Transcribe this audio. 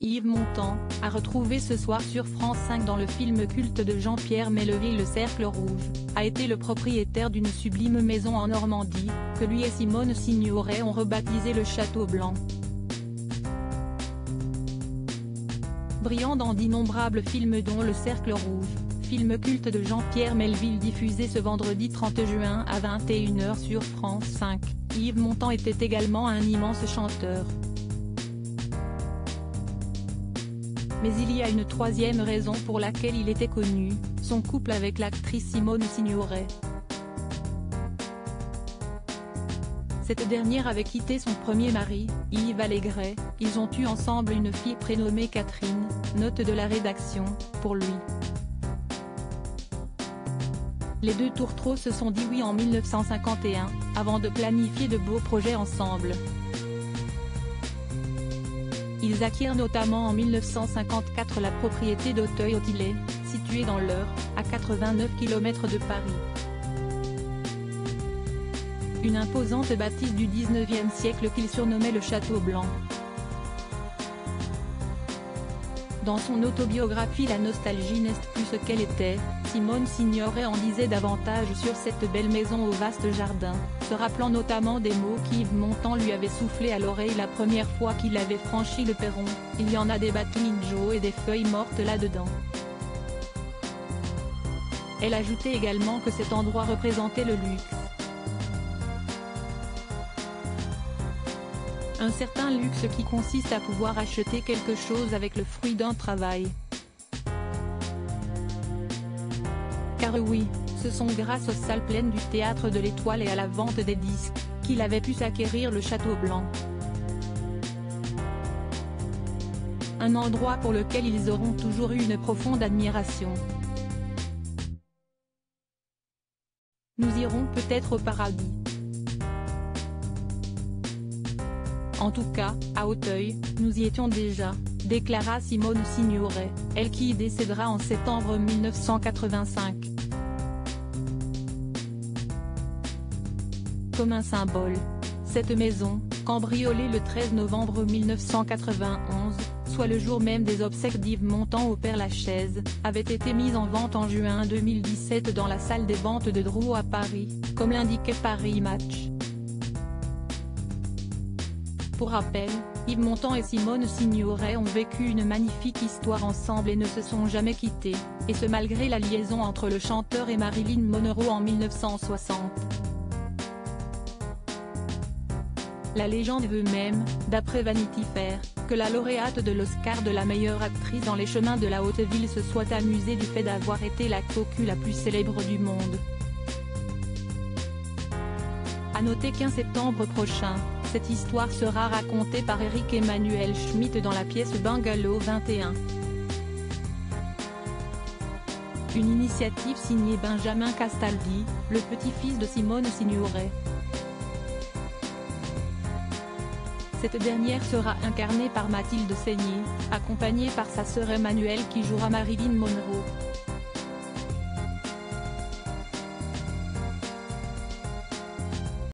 Yves Montand, à retrouver ce soir sur France 5 dans le film culte de Jean-Pierre Melville Le Cercle Rouge, a été le propriétaire d'une sublime maison en Normandie, que lui et Simone Signoret ont rebaptisé le Château Blanc. Brillant dans d'innombrables films dont Le Cercle Rouge, film culte de Jean-Pierre Melville diffusé ce vendredi 30 juin à 21 h sur France 5, Yves Montand était également un immense chanteur. Mais il y a une troisième raison pour laquelle il était connu, son couple avec l'actrice Simone Signoret. Cette dernière avait quitté son premier mari, Yves Allégret, ils ont eu ensemble une fille prénommée Catherine, note de la rédaction, pour lui. Les deux tourtereaux se sont dit oui en 1951, avant de planifier de beaux projets ensemble. Ils acquièrent notamment en 1954 la propriété d'Auteuil-Authillet, située dans l'Eure, à 89 km de Paris. Une imposante bâtisse du XIXe siècle qu'ils surnommaient le Château Blanc. Dans son autobiographie La nostalgie n'est plus ce qu'elle était, Simone Signoret en disait davantage sur cette belle maison au vaste jardin, se rappelant notamment des mots qu'Yves Montand lui avait soufflés à l'oreille la première fois qu'il avait franchi le perron: il y en a des badminjo et des feuilles mortes là-dedans. Elle ajoutait également que cet endroit représentait le luxe. Un certain luxe qui consiste à pouvoir acheter quelque chose avec le fruit d'un travail. Car oui, ce sont grâce aux salles pleines du Théâtre de l'Étoile et à la vente des disques, qu'il avait pu s'acquérir le Château Blanc. Un endroit pour lequel ils auront toujours eu une profonde admiration. Nous irons peut-être au paradis. En tout cas, à Auteuil, nous y étions déjà, déclara Simone Signoret, elle qui y décédera en septembre 1985. Comme un symbole, cette maison, cambriolée le 13 novembre 1991, soit le jour même des obsèques d'Yves Montand au Père-Lachaise, avait été mise en vente en juin 2017 dans la salle des ventes de Drouot à Paris, comme l'indiquait Paris Match. Pour rappel, Yves Montand et Simone Signoret ont vécu une magnifique histoire ensemble et ne se sont jamais quittés, et ce malgré la liaison entre le chanteur et Marilyn Monroe en 1960. La légende veut même, d'après Vanity Fair, que la lauréate de l'Oscar de la meilleure actrice dans les chemins de la haute ville se soit amusée du fait d'avoir été la cocu la plus célèbre du monde. A noter qu'1 septembre prochain, cette histoire sera racontée par Eric Emmanuel Schmitt dans la pièce Bungalow 21. Une initiative signée Benjamin Castaldi, le petit-fils de Simone Signoret. Cette dernière sera incarnée par Mathilde Seigner, accompagnée par sa sœur Emmanuelle qui jouera Marilyn Monroe.